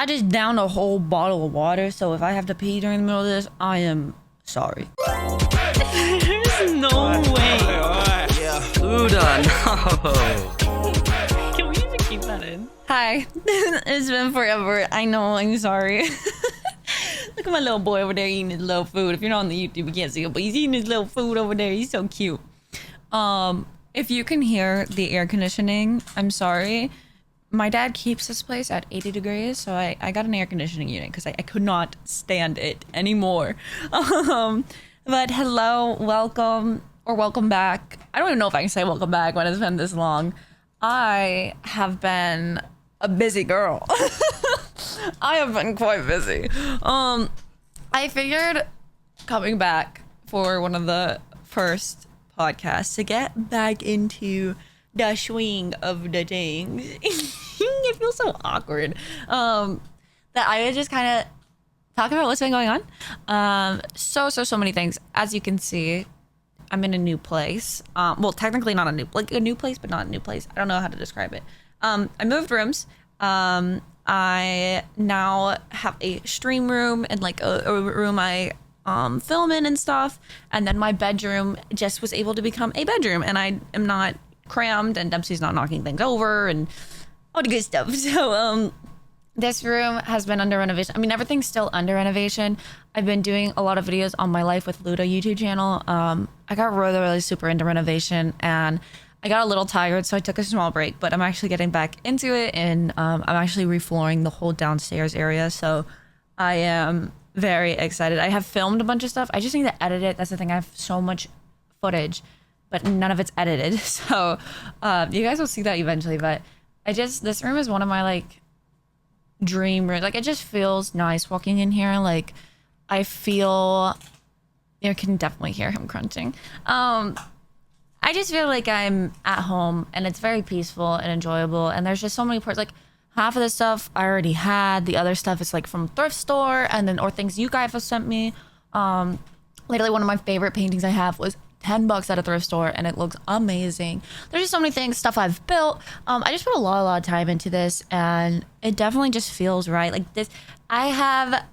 I just downed a whole bottle of water, so if I have to pee during the middle of this, I am sorry. There's no way. Yeah. Luda, no. Can we even keep that in? Hi. It's been forever. I know, I'm sorry. Look at my little boy over there eating his little food. If you're not on the YouTube, you can't see it, but he's eating his little food over there. He's so cute. If you can hear the air conditioning, I'm sorry. My dad keeps this place at 80 degrees, so I got an air conditioning unit because I could not stand it anymore. But hello, welcome, or welcome back. I don't even know if I can say welcome back when it's been this long. I have been a busy girl. I have been quite busy. I figured coming back for one of the first podcasts to get back into the swing of the things. It feels so awkward. That I would just kind of talk about what's been going on. So many things. As you can see, I'm in a new place. Well, technically not a new place, but not a new place. I don't know how to describe it. I moved rooms. I now have a stream room and like a room I film in and stuff. And then my bedroom just was able to become a bedroom, and I am not crammed, and Dempsey's not knocking things over and all the good stuff. So this room has been under renovation. I mean, everything's still under renovation. I've been doing a lot of videos on my Life with Luda YouTube channel. I got really super into renovation, and I got a little tired, so I took a small break, but I'm actually getting back into it, and I'm actually reflooring the whole downstairs area, so I am very excited. I have filmed a bunch of stuff. I just need to edit it. That's the thing. I have so much footage, but none of it's edited. So you guys will see that eventually, but this room is one of my like dream rooms. Like, it just feels nice walking in here. Like, I feel, you can definitely hear him crunching. I just feel like I'm at home, and it's very peaceful and enjoyable. And there's just so many parts. Like, half of the stuff I already had. The other stuff is like from thrift store, and then or things you guys have sent me. Literally one of my favorite paintings I have was $10 at a thrift store, and it looks amazing. There's just so many things, stuff I've built. I just put a lot of time into this, and it definitely just feels right. Like this, I have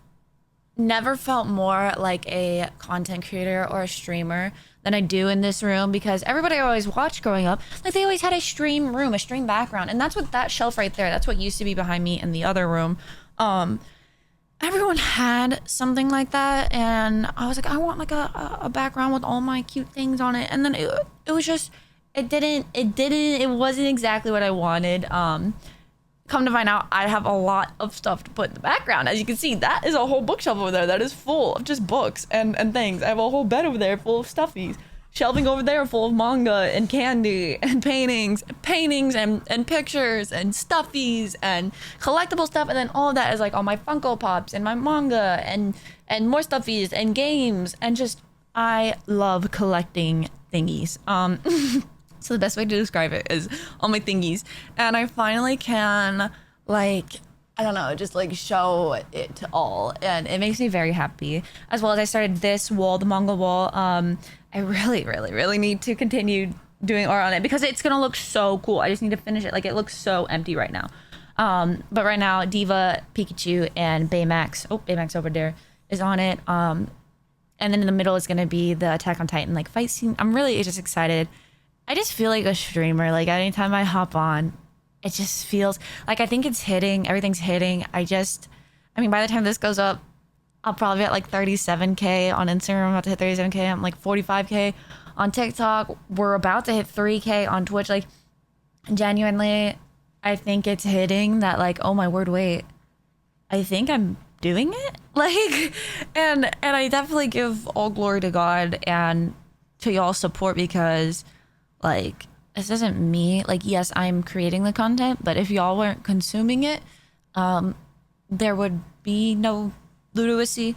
never felt more like a content creator or a streamer than I do in this room, because everybody I always watched growing up, like, they always had a stream room, a stream background, and that's what that shelf right there, that's what used to be behind me in the other room. Everyone had something like that, and I was like, I want like a background with all my cute things on it, and then it was just, it wasn't exactly what I wanted. Come to find out, I have a lot of stuff to put in the background. As you can see, that is a whole bookshelf over there that is full of just books and things. I have a whole bed over there full of stuffies. Shelving over there full of manga and candy and paintings and pictures and stuffies and collectible stuff. And then all of that is like all my Funko Pops and my manga and more stuffies and games. And just, I love collecting thingies. So the best way to describe it is all my thingies. And I finally can, like, I don't know, just like show it to all. And it makes me very happy. As well as I started this wall, the manga wall. I really need to continue doing art on it, because it's gonna look so cool. I just need to finish it. Like, it looks so empty right now. But right now, Diva, Pikachu, and Baymax, Baymax over there, is on it. And then in the middle is gonna be the Attack on Titan like fight scene. I'm really just excited. I just feel like a streamer. Like, anytime I hop on, it just feels like, I think it's hitting. Everything's hitting. I mean, by the time this goes up, I'll probably be at like 37K on Instagram. I'm about to hit 37K. I'm like 45K on TikTok. We're about to hit 3K on Twitch. Like, genuinely, I think it's hitting that, like, oh my word, wait, I think I'm doing it. Like, and I definitely give all glory to God and to y'all's support, because, like, this isn't me. Like, yes, I'm creating the content, but if y'all weren't consuming it, there would be no LUDACAST,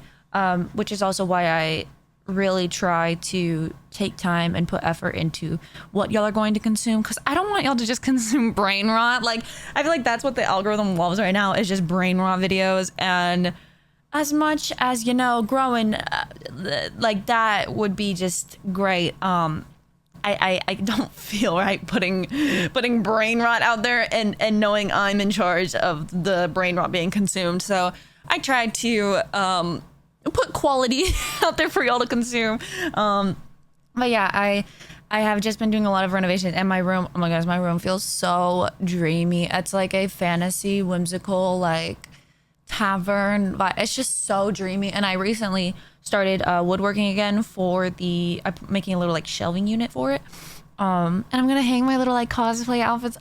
which is also why I really try to take time and put effort into what y'all are going to consume, because I don't want y'all to just consume brain rot. Like, I feel like that's what the algorithm loves right now, is just brain rot videos. And as much as, you know, growing like that would be just great, I don't feel right putting brain rot out there and knowing I'm in charge of the brain rot being consumed. So I tried to put quality out there for y'all to consume. But yeah, I have just been doing a lot of renovations, and my room, oh my gosh, my room feels so dreamy. It's like a fantasy, whimsical, like tavern vibe. It's just so dreamy. And I recently started woodworking again for I'm making a little like shelving unit for it. And I'm gonna hang my little like cosplay outfits.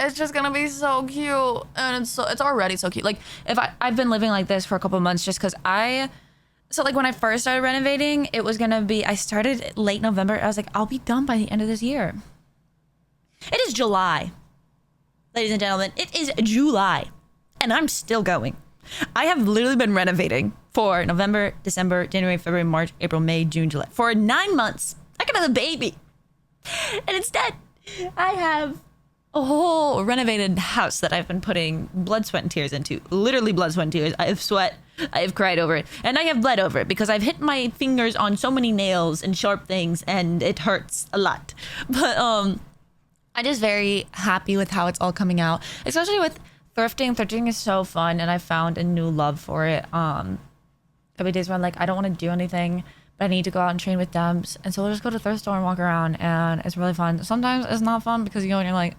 It's just gonna be so cute, and it's already so cute. Like if I've been living like this for a couple months just because so like when I first started renovating, it was gonna be, I started late November. I was like, I'll be done by the end of this year. It is July, ladies and gentlemen. It is July, and I'm still going. I have literally been renovating for November, December, January, February, March, April, May, June, July. For 9 months. I could have a baby. And instead, I have a whole renovated house that I've been putting blood, sweat, and tears into. Literally blood, sweat, and tears. I have sweat. I have cried over it. And I have bled over it because I've hit my fingers on so many nails and sharp things, and it hurts a lot. But I'm just very happy with how it's all coming out. Especially with thrifting. Thrifting is so fun, and I found a new love for it. Every days where I'm like, I don't want to do anything, but I need to go out and train with Dems. And so we'll just go to the thrift store and walk around, and it's really fun. Sometimes it's not fun because you go and you're like,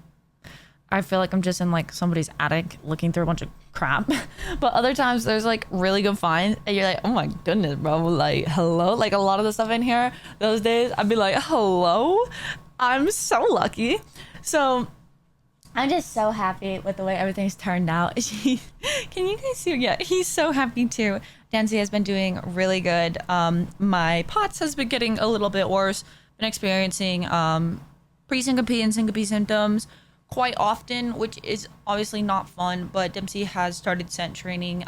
I feel like I'm just in like somebody's attic looking through a bunch of crap. But other times there's like really good finds, and you're like, oh my goodness, bro, like hello. Like a lot of the stuff in here those days, I'd be like, hello, I'm so lucky. So I'm just so happy with the way everything's turned out. Can you guys see? Yeah, he's so happy too. Dancy has been doing really good. My POTS has been getting a little bit worse. Been experiencing pre-syncope and syncope symptoms quite often, which is obviously not fun, but Dempsey has started scent training.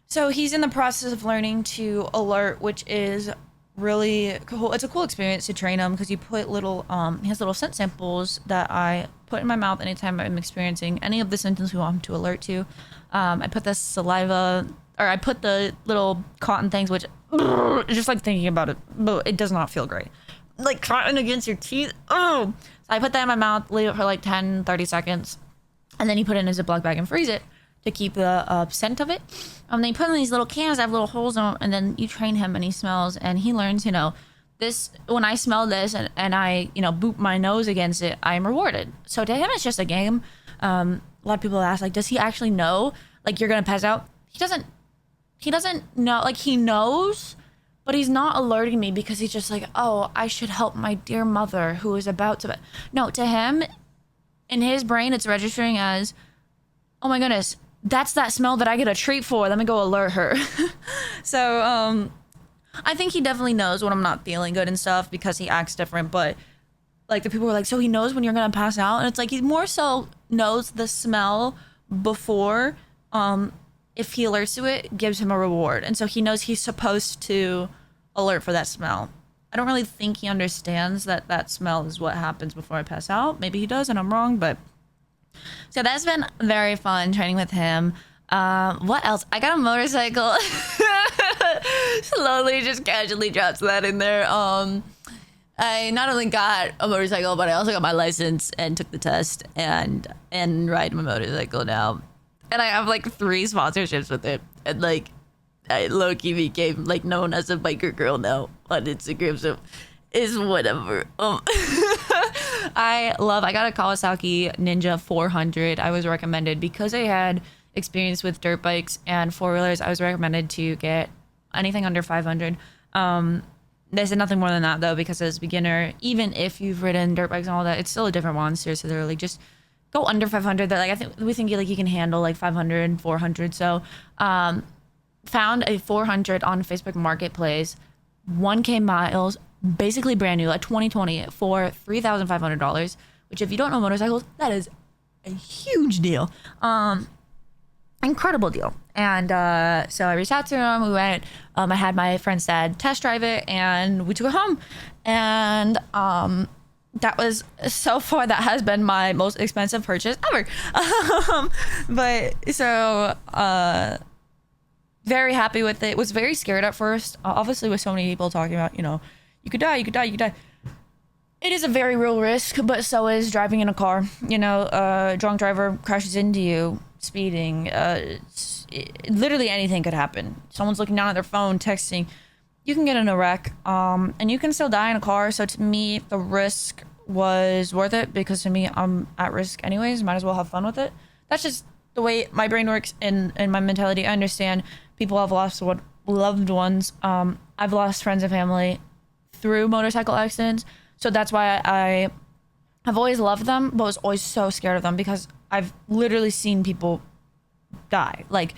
So he's in the process of learning to alert, which is really cool. It's a cool experience to train him because you put little, he has little scent samples that I put in my mouth anytime I'm experiencing any of the symptoms we want him to alert to. I put the saliva, or I put the little cotton things, which just like thinking about it, it does not feel great. Like cotton against your teeth. Oh, so I put that in my mouth, leave it for like 10-30 seconds, and then you put it in a Ziploc bag and freeze it to keep the scent of it. Then you put in these little cans that have little holes in them, and then you train him, and he smells, and he learns, you know, this, when I smell this and I, you know, boop my nose against it, I am rewarded. So to him, it's just a game. A lot of people ask, like, does he actually know, like, you're gonna pass out? He doesn't know, like, he knows, but he's not alerting me because he's just like, oh, I should help my dear mother who is about to. No, to him, in his brain, it's registering as, oh my goodness, that's that smell that I get a treat for. Let me go alert her. So, I think he definitely knows when I'm not feeling good and stuff because he acts different. But like the people were like, so he knows when you're gonna pass out, and it's like he more so knows the smell before. If he alerts to it, gives him a reward, and so he knows he's supposed to alert for that smell. I don't really think he understands that that smell is what happens before I pass out. Maybe he does, and I'm wrong, but. So that's been very fun training with him. What else? I got a motorcycle. Slowly, just casually drops that in there. I not only got a motorcycle, but I also got my license and took the test and ride my motorcycle now. And I have like 3 sponsorships with it. And like, I low-key became like known as a biker girl now on Instagram. So it's whatever. I got a Kawasaki Ninja 400. I was recommended because I had experience with dirt bikes and 4-wheelers. I was recommended to get anything under 500. They said nothing more than that though, because as a beginner, even if you've ridden dirt bikes and all that, it's still a different monster. So they're like, just go under 500. They're like, we think like you can handle like 500 and 400. So found a 400 on Facebook Marketplace, 1K miles, basically brand new, like 2020, for $3,500, which if you don't know motorcycles, that is a huge deal. Incredible deal. And so I reached out to him. We went, I had my friend's dad test drive it, and we took it home. And that was, so far, that has been my most expensive purchase ever. But so very happy with it. Was very scared at first, obviously, with so many people talking about, you know, you could die. it is a very real risk, but so is driving in a car. You know, a drunk driver crashes into you, speeding. Literally anything could happen. Someone's looking down at their phone, texting. You can get in a wreck, and you can still die in a car. So to me, the risk was worth it because to me, I'm at risk anyways. Might as well have fun with it. That's just the way my brain works and my mentality. I understand people have lost loved ones. I've lost friends and family through motorcycle accidents. So that's why I have always loved them, but was always so scared of them because I've literally seen people die. Like,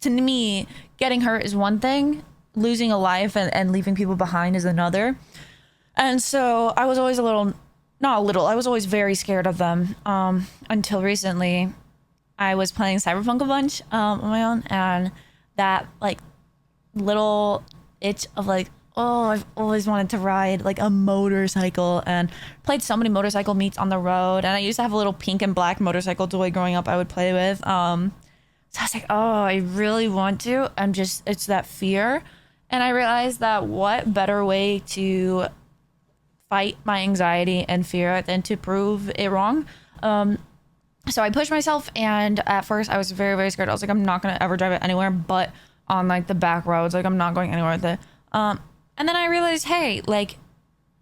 to me, getting hurt is one thing, losing a life and leaving people behind is another. And so I was always I was always very scared of them until recently. I was playing Cyberpunk a bunch on my own, and that like little itch of like, oh, I've always wanted to ride like a motorcycle, and played so many motorcycle meets on the road. And I used to have a little pink and black motorcycle toy growing up I would play with. So I was like, oh, I really want to. It's that fear. And I realized that what better way to fight my anxiety and fear than to prove it wrong. So I pushed myself, and at first I was very, very scared. I was like, I'm not going to ever drive it anywhere but on like the back roads. Like, I'm not going anywhere with it. And then I realized, hey, like,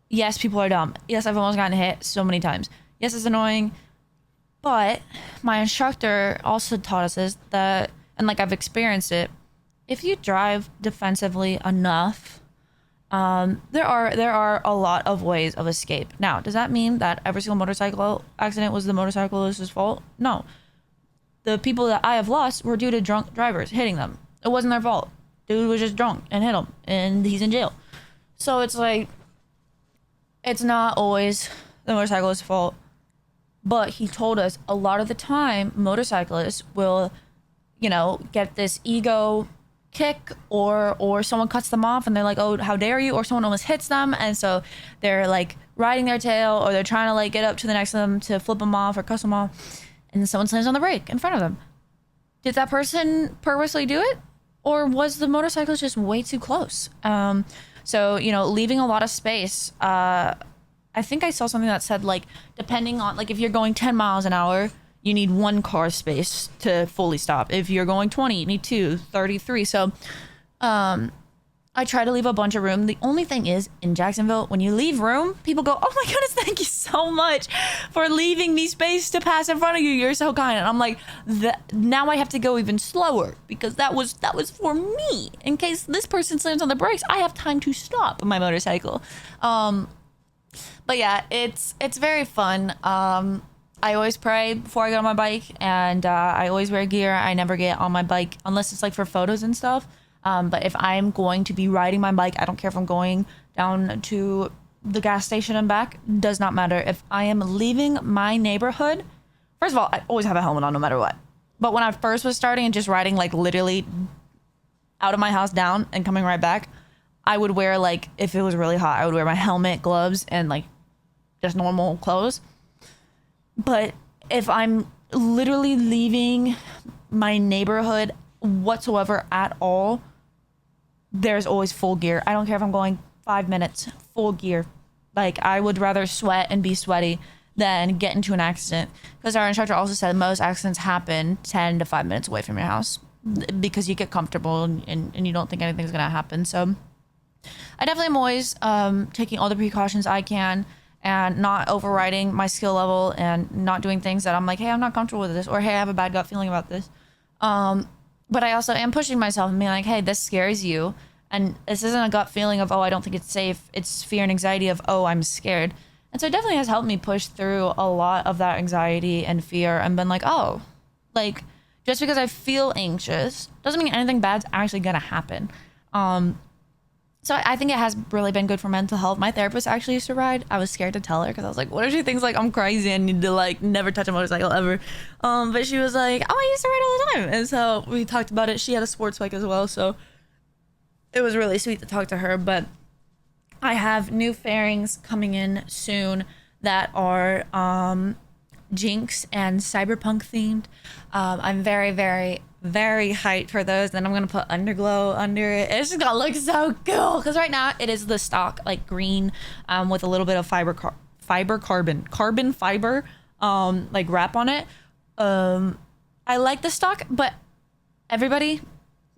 yes, people are dumb. Yes, I've almost gotten hit so many times. Yes, it's annoying. But my instructor also taught us this, that, and like I've experienced it, if you drive defensively enough, there are a lot of ways of escape. Now, does that mean that every single motorcycle accident was the motorcyclist's fault? No. The people that I have lost were due to drunk drivers hitting them. It wasn't their fault. Dude was just drunk and hit him, and he's in jail. So it's like, it's not always the motorcyclist's fault. But he told us a lot of the time, motorcyclists will, you know, get this ego kick, or someone cuts them off and they're like, oh, how dare you? Or someone almost hits them, and so they're like riding their tail, or they're trying to like get up to the next to them to flip them off or cuss them off, and then someone slams on the brake in front of them. Did that person purposely do it? Or was the motorcyclist just way too close? So, you know, leaving a lot of space. I think I saw something that said, like, depending on, like, if you're going 10 miles an hour, you need 1 car space to fully stop. If you're going 20, you need 2, 33. So, I try to leave a bunch of room. The only thing is, in Jacksonville, when you leave room, people go, oh my goodness, thank you so much for leaving me space to pass in front of you. You're so kind. And I'm like, now I have to go even slower because that was for me. In case this person slams on the brakes, I have time to stop my motorcycle. But yeah, it's very fun. I always pray before I get on my bike, and I always wear gear. I never get on my bike unless it's like for photos and stuff. But if I'm going to be riding my bike, I don't care if I'm going down to the gas station and back, does not matter. If I am leaving my neighborhood, first of all, I always have a helmet on no matter what. But when I first was starting and just riding like literally out of my house down and coming right back, I would wear, like, if it was really hot, I would wear my helmet, gloves, and like just normal clothes. But if I'm literally leaving my neighborhood whatsoever at all, there's always full gear. I don't care if I'm going 5 minutes, full gear. Like, I would rather sweat and be sweaty than get into an accident. Because our instructor also said most accidents happen 10 to 5 minutes away from your house because you get comfortable and you don't think anything's going to happen. So I definitely am always taking all the precautions I can and not overriding my skill level and not doing things that I'm like, hey, I'm not comfortable with this, or hey, I have a bad gut feeling about this. But I also am pushing myself and being like, hey, this scares you. And this isn't a gut feeling of, oh, I don't think it's safe. It's fear and anxiety of, oh, I'm scared. And so it definitely has helped me push through a lot of that anxiety and fear and been like, oh, like, just because I feel anxious doesn't mean anything bad's actually going to happen. So I think it has really been good for mental health. My therapist actually used to ride. I was scared to tell her because I was like, what if she thinks like I'm crazy and need to like never touch a motorcycle ever? But she was like, oh, I used to ride all the time. And so we talked about it. She had a sports bike as well. So it was really sweet to talk to her. But I have new fairings coming in soon that are Jinx and cyberpunk themed. I'm very, very, very hyped for those. Then I'm gonna put underglow under it. It's just gonna look so cool. Because right now it is the stock like green with a little bit of carbon fiber like wrap on it. I like the stock, but everybody,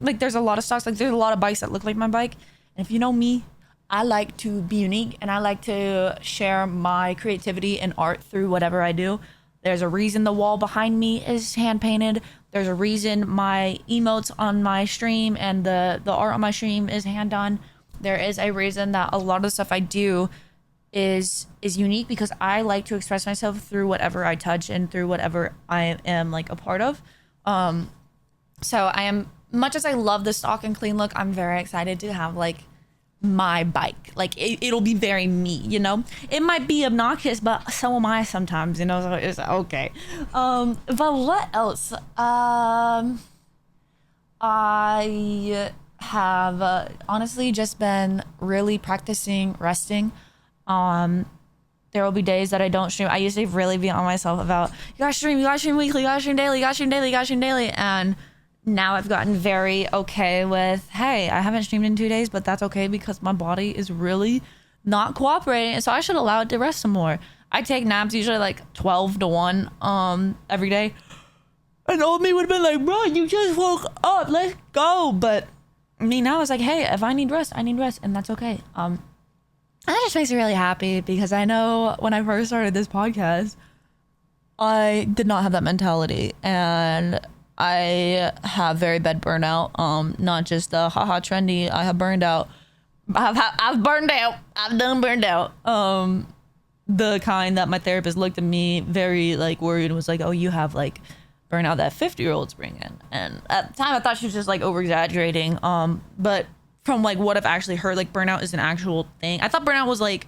like there's a lot of stocks, like there's a lot of bikes that look like my bike. And if you know me, I like to be unique and I like to share my creativity and art through whatever I do. There's a reason the wall behind me is hand painted. There's a reason my emotes on my stream and the art on my stream is hand done. There is a reason that a lot of the stuff I do is unique because I like to express myself through whatever I touch and through whatever I am like a part of. So I am, much as I love the stock and clean look, I'm very excited to have like my bike. Like it'll be very me, you know? It might be obnoxious, but so am I sometimes, you know? So it's okay. But what else? I have honestly just been really practicing resting. There will be days that I don't stream. I used to really be on myself about, you gotta stream weekly, you gotta stream daily, you gotta stream daily, you gotta stream daily. And now I've gotten very okay with, hey, I haven't streamed in 2 days, but that's okay because my body is really not cooperating. So I should allow it to rest some more. I take naps usually like 12 to 1 every day. And old me would have been like, bro, you just woke up, let's go. But me now is like, hey, if I need rest, I need rest, and that's okay. And that just makes me really happy because I know when I first started this podcast, I did not have that mentality, and I have very bad burnout. Not just the haha trendy. I have burned out. I've burned out. I've done burned out. The kind that my therapist looked at me very like worried and was like, "Oh, you have like burnout that 50-year-olds bring in." And at the time, I thought she was just like over exaggerating. But from like what I've actually heard, like burnout is an actual thing. I thought burnout was like,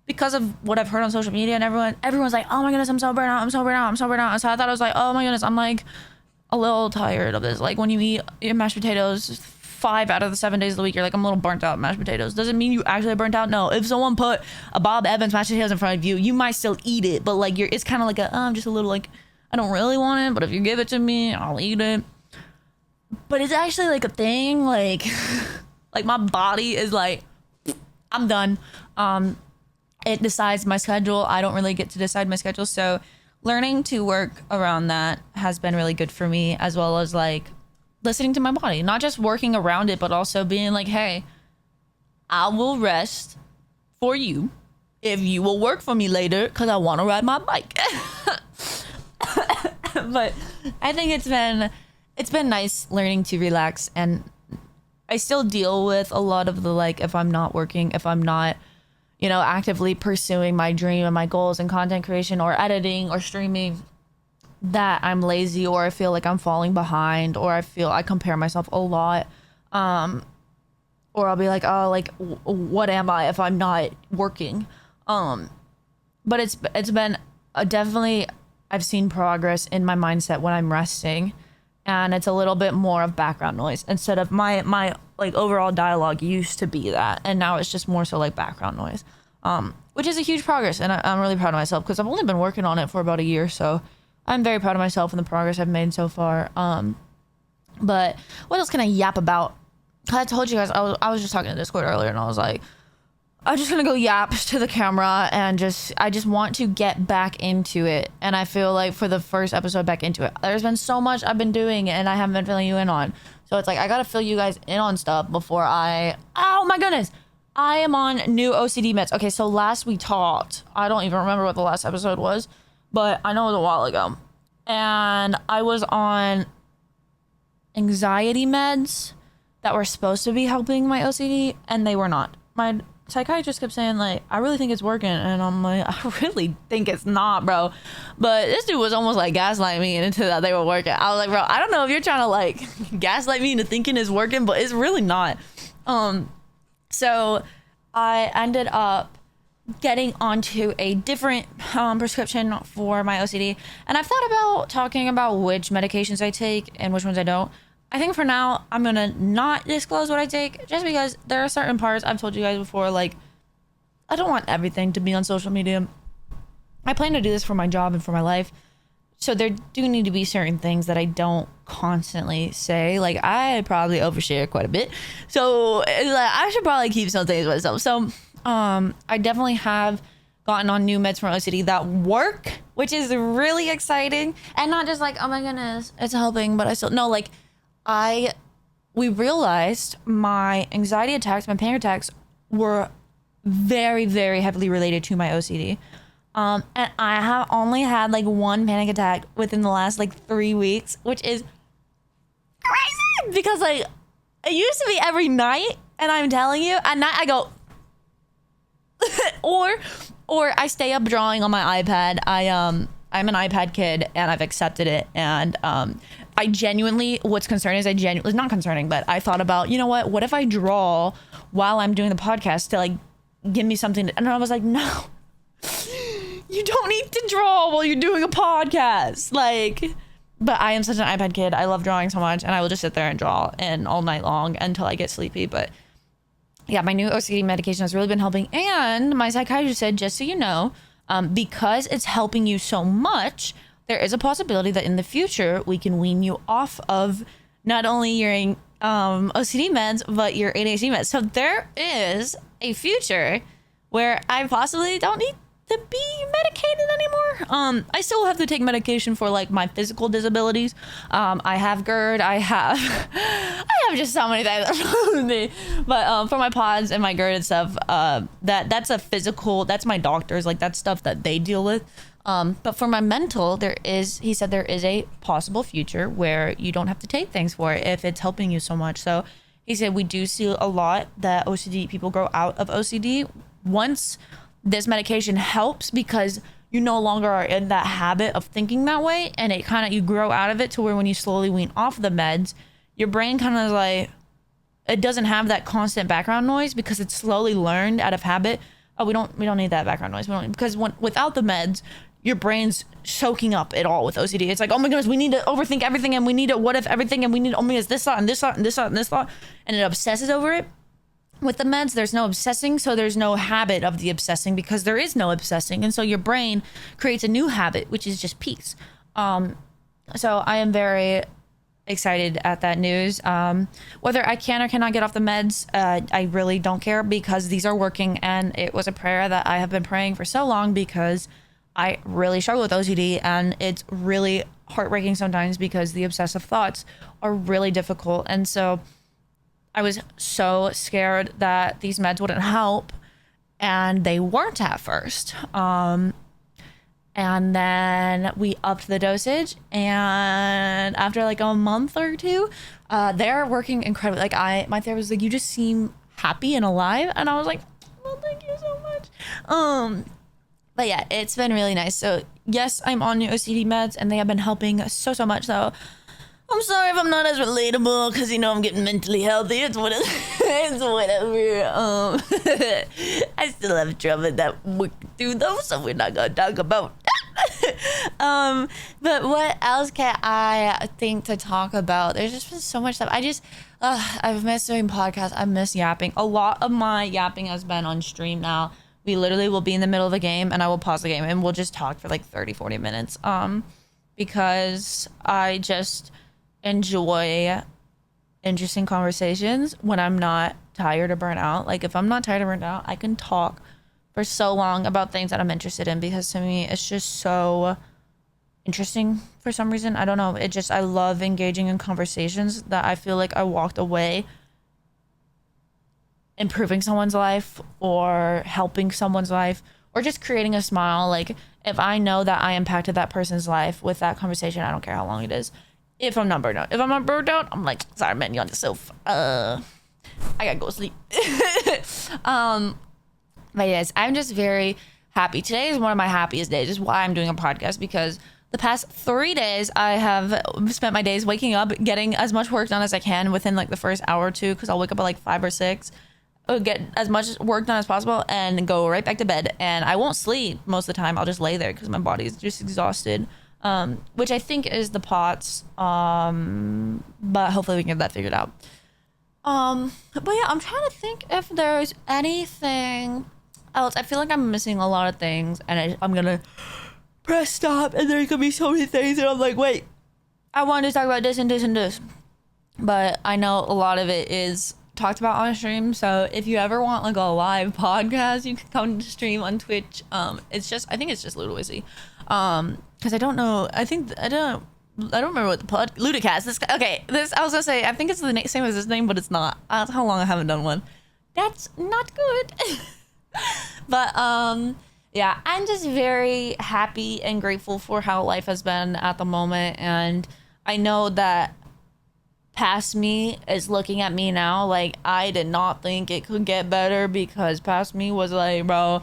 because of what I've heard on social media and everyone's like, oh my goodness, I'm so burnt out, I'm so burnt out, I'm so burnt out. And so I thought I was like, oh my goodness, I'm like a little tired of this. Like when you eat your mashed potatoes 5 out of the 7 days of the week, you're like, I'm a little burnt out of mashed potatoes. Doesn't mean you actually burnt out. No, if someone put a Bob Evans mashed potatoes in front of you, you might still eat it, but like it's kind of like I'm just a little like, I don't really want it, but if you give it to me, I'll eat it. But it's actually like a thing, like like my body is like, I'm done. It decides my schedule. I don't really get to decide my schedule. So learning to work around that has been really good for me, as well as like listening to my body, not just working around it, but also being like, hey, I will rest for you if you will work for me later because I want to ride my bike. But I think it's been nice learning to relax, and I still deal with a lot of the like, if I'm not working, if I'm not, you know, actively pursuing my dream and my goals in content creation or editing or streaming, that I'm lazy or I feel like I'm falling behind or I feel I compare myself a lot. Or I'll be like, oh, like what am I if I'm not working? But it's been definitely, I've seen progress in my mindset when I'm resting, and it's a little bit more of background noise instead of my like overall dialogue used to be that, and now it's just more so like background noise, which is a huge progress, and I'm really proud of myself because I've only been working on it for about a year, so I'm very proud of myself and the progress I've made so far. But what else can I yap about? I told you guys I was just talking to Discord earlier, and I was like, I'm just gonna go yap to the camera and I just want to get back into it. And I feel like for the first episode back into it, there's been so much I've been doing and I haven't been filling you in on. So it's like, I gotta fill you guys in on stuff before oh my goodness, I am on new OCD meds. Okay, so last we talked, I don't even remember what the last episode was, but I know it was a while ago. And I was on anxiety meds that were supposed to be helping my OCD, and they were not. My psychiatrist kept saying like, I really think it's working, and I'm like, I really think it's not, bro. But this dude was almost like gaslighting me into that they were working. I was like, bro, I don't know if you're trying to like gaslight me into thinking it's working, but it's really not. So I ended up getting onto a different prescription for my OCD, and I've thought about talking about which medications I take and which ones I don't. I think for now, I'm gonna not disclose what I take, just because there are certain parts I've told you guys before, like, I don't want everything to be on social media. I plan to do this for my job and for my life. So there do need to be certain things that I don't constantly say. Like I probably overshare quite a bit. So like, I should probably keep some things to myself. So I definitely have gotten on new meds from OCD that work, which is really exciting. And not just like, oh my goodness, it's helping, but I still no, like we realized my anxiety attacks, my panic attacks were very, very heavily related to my OCD. And I have only had like one panic attack within the last like 3 weeks, which is crazy because like it used to be every night, and I'm telling you, at night I go or I stay up drawing on my iPad. I'm an iPad kid and I've accepted it, and I genuinely, what's concerning is it's not concerning, but I thought about, you know what if I draw while I'm doing the podcast to like give me something and I was like, no, you don't need to draw while you're doing a podcast. Like, but I am such an iPad kid. I love drawing so much, and I will just sit there and draw and all night long until I get sleepy. But yeah, my new OCD medication has really been helping. And my psychiatrist said, just so you know, because it's helping you so much, there is a possibility that in the future we can wean you off of not only your OCD meds, but your ADHD meds. So there is a future where I possibly don't need to be medicated anymore. I still have to take medication for like my physical disabilities. I have GERD. I have just so many things with me. But for my PODS and my GERD and stuff, that's a physical. That's my doctors. Like that's stuff that they deal with. But for my mental, he said there is a possible future where you don't have to take things for it if it's helping you so much. So he said we do see a lot that OCD people grow out of OCD once this medication helps, because you no longer are in that habit of thinking that way, and it kind of, you grow out of it to where when you slowly wean off the meds, your brain kind of like, it doesn't have that constant background noise because it's slowly learned out of habit. Oh, we don't need that background noise. Because without the meds, your brain's soaking up it all with OCD. It's like, oh my goodness, we need to overthink everything, and we need to what if everything, and we need, oh my goodness, this thought and this thought and this thought and this thought, and it obsesses over it. With the meds, there's no obsessing, so there's no habit of the obsessing because there is no obsessing, and so your brain creates a new habit, which is just peace. So I am very excited at that news. Whether I can or cannot get off the meds, I really don't care, because these are working, and it was a prayer that I have been praying for so long, because I really struggle with OCD, and it's really heartbreaking sometimes because the obsessive thoughts are really difficult. And so I was so scared that these meds wouldn't help, and they weren't at first. And then we upped the dosage, and after like a month or two, they're working incredibly. Like my therapist was like, you just seem happy and alive, and I was like, well, thank you so much. But yeah, it's been really nice. So yes, I'm on new OCD meds, and they have been helping so much. So I'm sorry if I'm not as relatable, because you know I'm getting mentally healthy. It's whatever. It's whatever. I still have trouble that we do though, so we're not gonna talk about that. But what else can I think to talk about? There's just been so much stuff. I've missed doing podcasts. I miss yapping. A lot of my yapping has been on stream now. We literally will be in the middle of a game, and I will pause the game, and we'll just talk for like 30-40 minutes. Because I just enjoy interesting conversations when I'm not tired or burnt out. Like if I'm not tired or burnt out, I can talk for so long about things that I'm interested in, because to me it's just so interesting for some reason. I don't know. I love engaging in conversations that I feel like I walked away improving someone's life or helping someone's life or just creating a smile. Like if I know that I impacted that person's life with that conversation, I don't care how long it is. If I'm not burnt out. If I'm not burnt out, I'm like, sorry, man, you're on the sofa. I gotta go sleep. But yes, I'm just very happy. Today is one of my happiest days. Is why I'm doing a podcast, because the past 3 days I have spent my days waking up, getting as much work done as I can within like the first hour or two, because I'll wake up at like 5 or 6, get as much work done as possible, and go right back to bed. And I won't sleep most of the time. I'll just lay there because my body is just exhausted. Which I think is the POTS, but hopefully we can get that figured out. But yeah, I'm trying to think if there's anything else. I feel like I'm missing a lot of things, and I'm gonna press stop and there's gonna be so many things and I'm like, wait, I wanted to talk about this and this and this. But I know a lot of it is talked about on stream, so if you ever want like a live podcast, you can come to stream on Twitch. I think it's just ludawissy. Because I don't know, I don't remember what the LUDACAST. I was gonna say, I think it's the same as his name, but it's not. That's how long I haven't done one. That's not good. But yeah, I'm just very happy and grateful for how life has been at the moment, and I know that past me is looking at me now like I did not think it could get better, because past me was like, bro,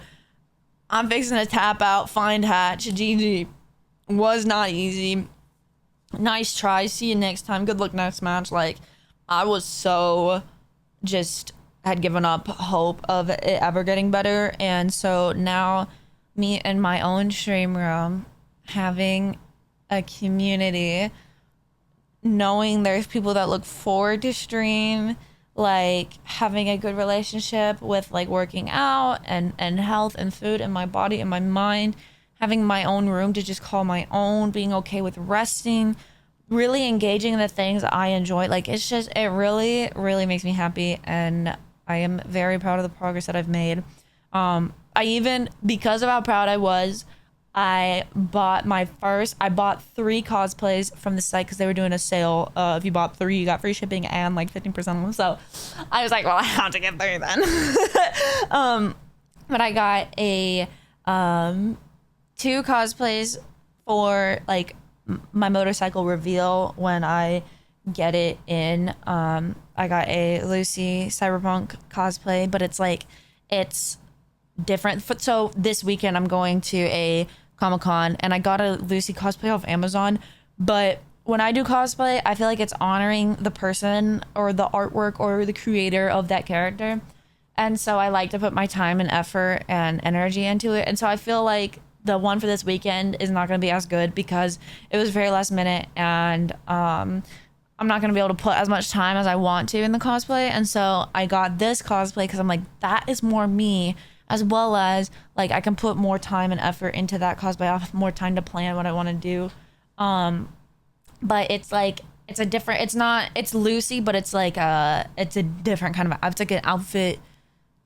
I'm fixing to tap out, find hatch, GG. Was not easy. Nice try, see you next time, good luck next match. Like, I was so just had given up hope of it ever getting better, and so now me in my own stream room, having a community, knowing there's people that look forward to stream, like having a good relationship with like working out and health and food and my body and my mind, having my own room to just call my own, being okay with resting, really engaging in the things I enjoy. Like, it's just, it really, really makes me happy, and I am very proud of the progress that I've made. I even, because of how proud I was, I bought 3 cosplays from the site because they were doing a sale. If you bought 3, you got free shipping and like 15% off. So I was like, well, I have to get 3 then. But I got a 2 cosplays for like my motorcycle reveal when I get it in. I got a Lucy Cyberpunk cosplay, but it's like, it's different. So this weekend I'm going to a Comic-Con and I got a Lucy cosplay off Amazon, but when I do cosplay, I feel like it's honoring the person or the artwork or the creator of that character, and so I like to put my time and effort and energy into it. And so I feel like the one for this weekend is not going to be as good because it was very last minute, and I'm not going to be able to put as much time as I want to in the cosplay. And so I got this cosplay because I'm like, that is more me, as well as like I can put more time and effort into that cosplay. I have more time to plan what I want to do. But it's like, it's a different, it's Lucy, but it's like it's a different kind of, it's like an outfit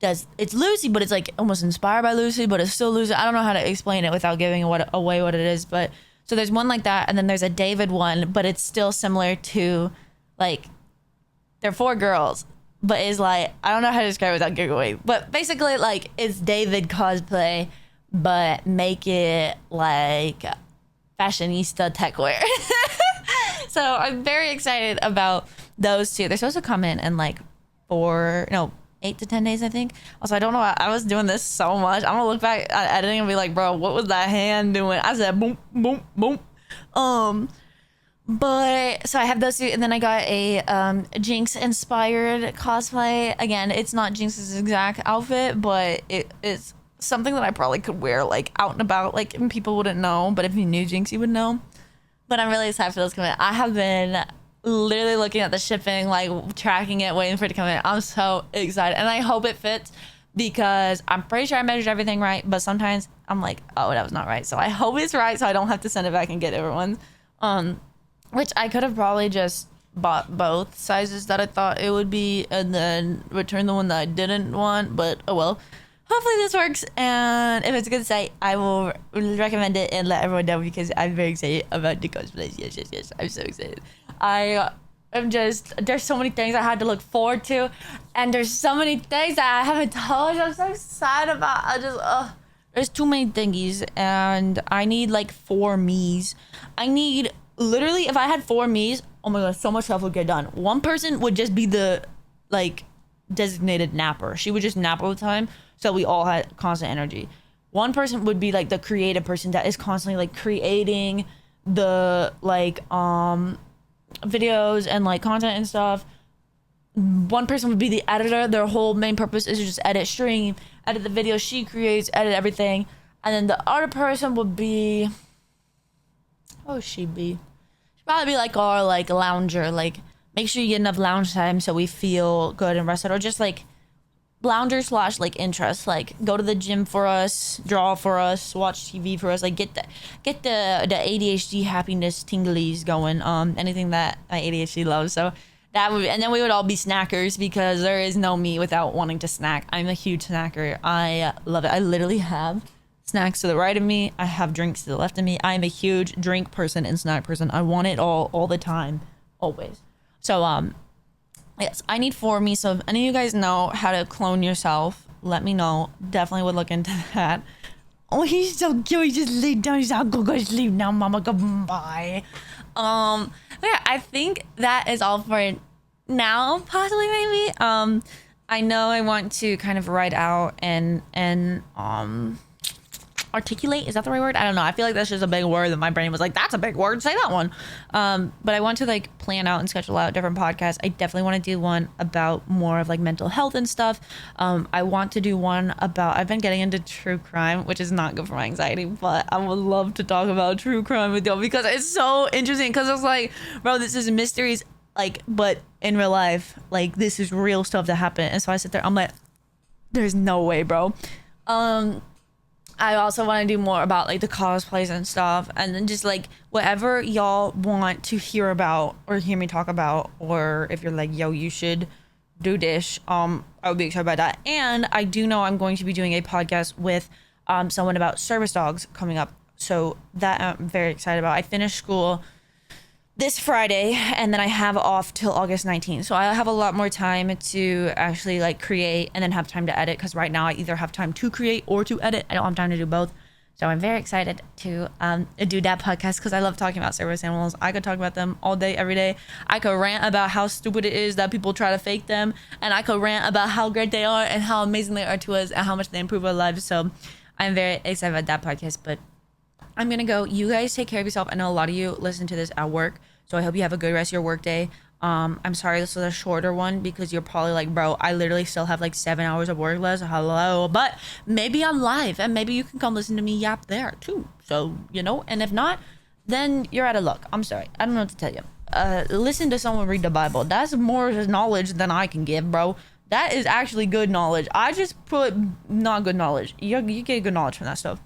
it's Lucy, but it's like almost inspired by Lucy, but it's still Lucy. I don't know how to explain it without giving away what it is, but so there's one like that, and then there's a David one, but it's still similar to, like, they're 4 girls, but it's like, I don't know how to describe it without giving away, but basically like it's David cosplay, but make it like fashionista tech wear. So I'm very excited about those 2. They're supposed to come in like 8 to 10 days, I think. Also, I don't know why I was doing this so much. I'm gonna look back at editing and be like, bro, what was that hand doing? I said boom, boom, boom. But so I have those 2, and then I got a Jinx inspired cosplay. Again, it's not Jinx's exact outfit, but it's something that I probably could wear like out and about, like, and people wouldn't know, but if you knew Jinx, you would know. But I'm really excited for this coming. I have been literally looking at the shipping, like tracking it, waiting for it to come in. I'm so excited, and I hope it fits, because I'm pretty sure I measured everything right, but sometimes I'm like, oh, that was not right. So I hope it's right, so I don't have to send it back and get everyone's. Which I could have probably just bought both sizes that I thought it would be and then return the one that I didn't want, but oh well. Hopefully this works, and if it's a good site, I will recommend it and let everyone know, because I'm very excited about the cosplays. Yes, I'm so excited. There's so many things I had to look forward to, and there's so many things that I haven't told you I'm so excited about. There's too many thingies, and I need like 4 me's. I need, literally, if I had 4 me's, oh my god, so much stuff would get done. One person would just be the like designated napper. She would just nap all the time, so we all had constant energy. One person would be like the creative person that is constantly like creating the like videos and like content and stuff. One person would be the editor. Their whole main purpose is to just edit stream, edit the video she creates, edit everything. And then the other person would be, what would she be? She'd probably be like our like lounger, like make sure you get enough lounge time so we feel good and rested, or just like flounder slash like interest, like go to the gym for us, draw for us, watch TV for us, like get the ADHD happiness tinglies going, anything that my ADHD loves. So that would, and then we would all be snackers because there is no me without wanting to snack. I'm a huge snacker. I love it. I literally have snacks to the right of me, I have drinks to the left of me. I'm a huge drink person and snack person. I want it all the time, always. So yes, I need 4 of me. So if any of you guys know how to clone yourself, let me know. Definitely would look into that. Oh, he's so cute. He just laid down. He's like, go sleep now, mama. Goodbye. Yeah, I think that is all for now, possibly, maybe. I know I want to kind of write out and articulate, is that the right word? I don't know. I feel like that's just a big word that my brain was like, that's a big word, say that one. But I want to like plan out and schedule out different podcasts. I definitely want to do one about more of like mental health and stuff. I want to do one about, I've been getting into true crime, which is not good for my anxiety, but I would love to talk about true crime with y'all because it's so interesting, because it's like, bro, this is mysteries, like, but in real life, like this is real stuff that happened. And so I sit there, I'm like, there's no way, bro. I also want to do more about like the cosplays and stuff, and then just like whatever y'all want to hear about or hear me talk about, or if you're like, yo, you should do this, I would be excited about that. And I do know I'm going to be doing a podcast with someone about service dogs coming up, so that I'm very excited about. I finished school this Friday, and then I have off till August 19th. So I have a lot more time to actually like create and then have time to edit, because right now I either have time to create or to edit. I don't have time to do both. So I'm very excited to do that podcast because I love talking about service animals. I could talk about them all day, every day. I could rant about how stupid it is that people try to fake them, and I could rant about how great they are and how amazing they are to us and how much they improve our lives. So I'm very excited about that podcast, but I'm gonna go. You guys take care of yourself. I know a lot of you listen to this at work, so I hope you have a good rest of your work day. I'm sorry this was a shorter one because you're probably like, bro, I literally still have like 7 hours of work left. Hello. But maybe I'm live and maybe you can come listen to me yap there too. So, you know, and if not, then you're out of luck. I'm sorry. I don't know what to tell you. Listen to someone read the Bible. That's more knowledge than I can give, bro. That is actually good knowledge. I just put not good knowledge. You get good knowledge from that stuff.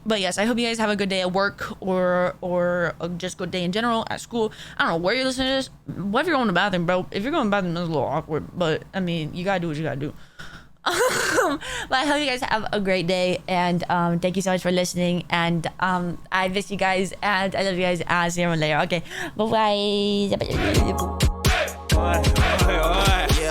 But yes, I hope you guys have a good day at work or just good day in general at school. I don't know where you're listening to this. What if you're going to the bathroom, bro? If you're going to the bathroom, it's a little awkward. But, I mean, you got to do what you got to do. But I hope you guys have a great day. And thank you so much for listening. And I miss you guys. And I love you guys. I'll see you later. Okay. Bye-bye. Oi, oi, oi.